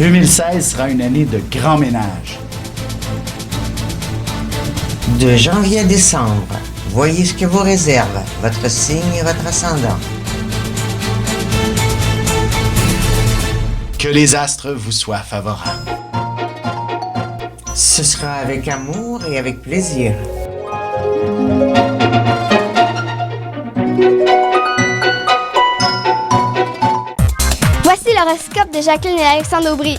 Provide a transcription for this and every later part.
2016 sera une année de grand ménage. De janvier à décembre, voyez ce que vous réserve votre signe et votre ascendant. Que les astres vous soient favorables. Ce sera avec amour et avec plaisir. Voici l'horoscope de Jacqueline et Alexandre Aubry.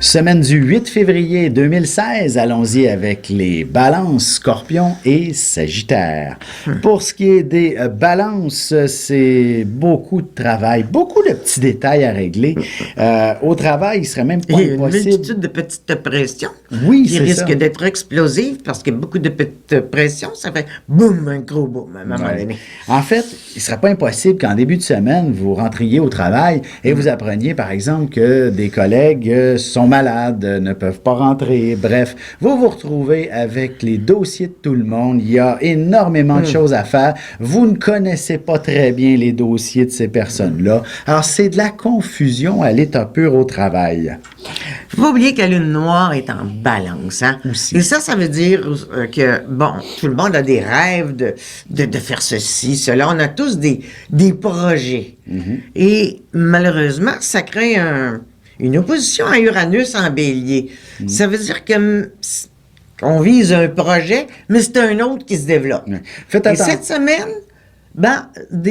Semaine du 8 février 2016, allons-y avec les balances, scorpions et sagittaires. Pour ce qui est des balances, c'est beaucoup de travail, beaucoup de petits détails à régler. Au travail, il serait même pas Il y a une impossible. multitude de petites pressions Oui, qui c'est risquent ça. d'être explosives parce que beaucoup de petites pressions, ça fait boum, un gros boum à un moment Ouais. donné. En fait, il ne serait pas impossible qu'en début de semaine, vous rentriez au travail et vous appreniez, par exemple, que des collègues sont malades, ne peuvent pas rentrer. Bref, vous vous retrouvez avec les dossiers de tout le monde. Il y a énormément de choses à faire. Vous ne connaissez pas très bien les dossiers de ces personnes-là. Alors, c'est de la confusion à l'état pur au travail. Faut pas oublier que la lune noire est en balance, hein? Aussi. Et ça veut dire que, bon, tout le monde a des rêves de faire ceci, cela. On a tous des projets. Et malheureusement, ça crée une opposition à Uranus en bélier. Ça veut dire que on vise un projet, mais c'est un autre qui se développe. Faites Et attention. cette semaine,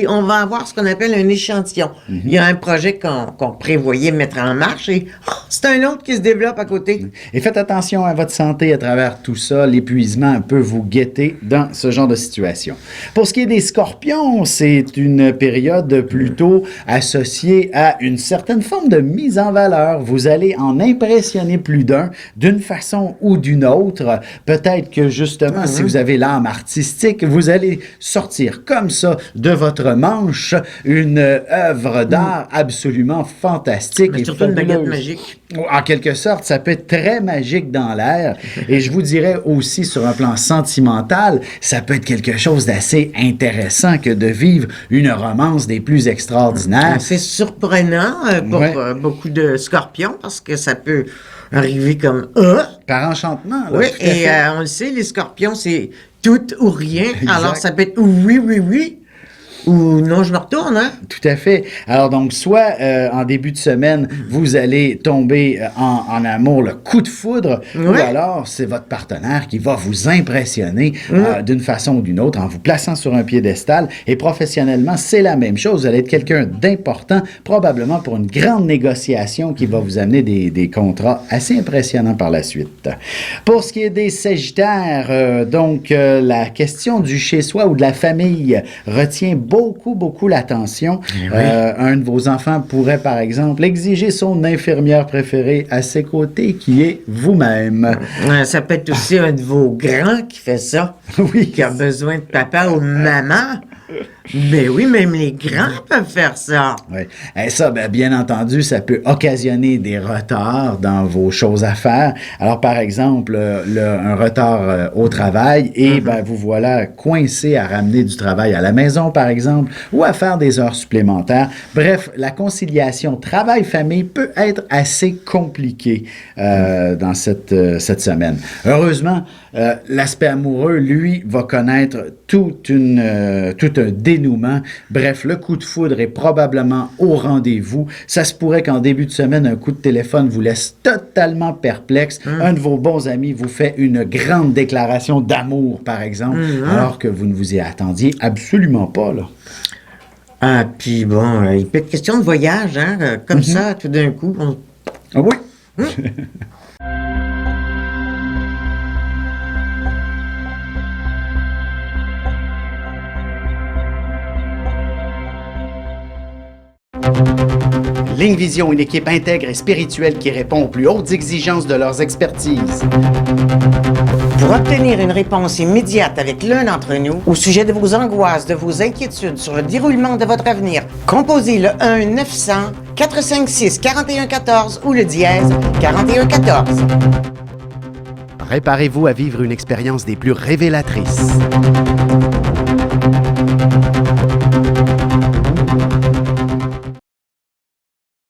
on va avoir ce qu'on appelle un échantillon. Il y a un projet qu'on prévoyait mettre en marche et c'est un autre qui se développe à côté. Et faites attention à votre santé à travers tout ça. L'épuisement peut vous guetter dans ce genre de situation. Pour ce qui est des scorpions, c'est une période plutôt associée à une certaine forme de mise en valeur. Vous allez en impressionner plus d'un, d'une façon ou d'une autre. Peut-être que justement, si vous avez l'âme artistique, vous allez sortir comme ça de votre manche une œuvre d'art absolument fantastique. Mais et surtout une baguette fabuleuse. magique. En quelque sorte, ça peut être très magique dans l'air. Et je vous dirais aussi, sur un plan sentimental, ça peut être quelque chose d'assez intéressant que de vivre une romance des plus extraordinaires. C'est surprenant pour beaucoup de scorpions parce que ça peut arriver comme Par enchantement. Là, oui, tout à et fait. on le sait, les scorpions, c'est tout ou rien. Exact. Alors, ça peut être oui, oui, oui, ou non, je me retourne, hein? Tout à fait. Alors donc, soit en début de semaine, vous allez tomber en amour, le coup de foudre, ou Ouais. alors c'est votre partenaire qui va vous impressionner d'une façon ou d'une autre en vous plaçant sur un piédestal. Et professionnellement, c'est la même chose. Vous allez être quelqu'un d'important, probablement pour une grande négociation qui va vous amener des contrats assez impressionnants par la suite. Pour ce qui est des Sagittaires, la question du chez-soi ou de la famille retient beaucoup l'attention. Un de vos enfants pourrait, par exemple, exiger son infirmière préférée à ses côtés, qui est vous-même. Ça peut être aussi un de vos grands qui fait ça. Oui. Qui a besoin de papa ou de maman. Mais oui, même les grands peuvent faire ça. Oui. Et ça, bien entendu, ça peut occasionner des retards dans vos choses à faire. Alors, par exemple, un retard au travail et vous voilà coincé à ramener du travail à la maison, par exemple, ou à faire des heures supplémentaires. Bref, la conciliation travail-famille peut être assez compliquée dans cette semaine. Heureusement, l'aspect amoureux, lui, va connaître tout un dénouement. Bref, le coup de foudre est probablement au rendez-vous. Ça se pourrait qu'en début de semaine, un coup de téléphone vous laisse totalement perplexe. Un de vos bons amis vous fait une grande déclaration d'amour, par exemple, alors que vous ne vous y attendiez absolument pas, là. Ah, puis bon, il peut être question de voyage, hein, comme ça, tout d'un coup. Ah oui? Ligne Vision, une équipe intègre et spirituelle qui répond aux plus hautes exigences de leurs expertises. Pour obtenir une réponse immédiate avec l'un d'entre nous au sujet de vos angoisses, de vos inquiétudes sur le déroulement de votre avenir, composez le 1-900-456-4114 ou le dièse 4114. Préparez-vous à vivre une expérience des plus révélatrices.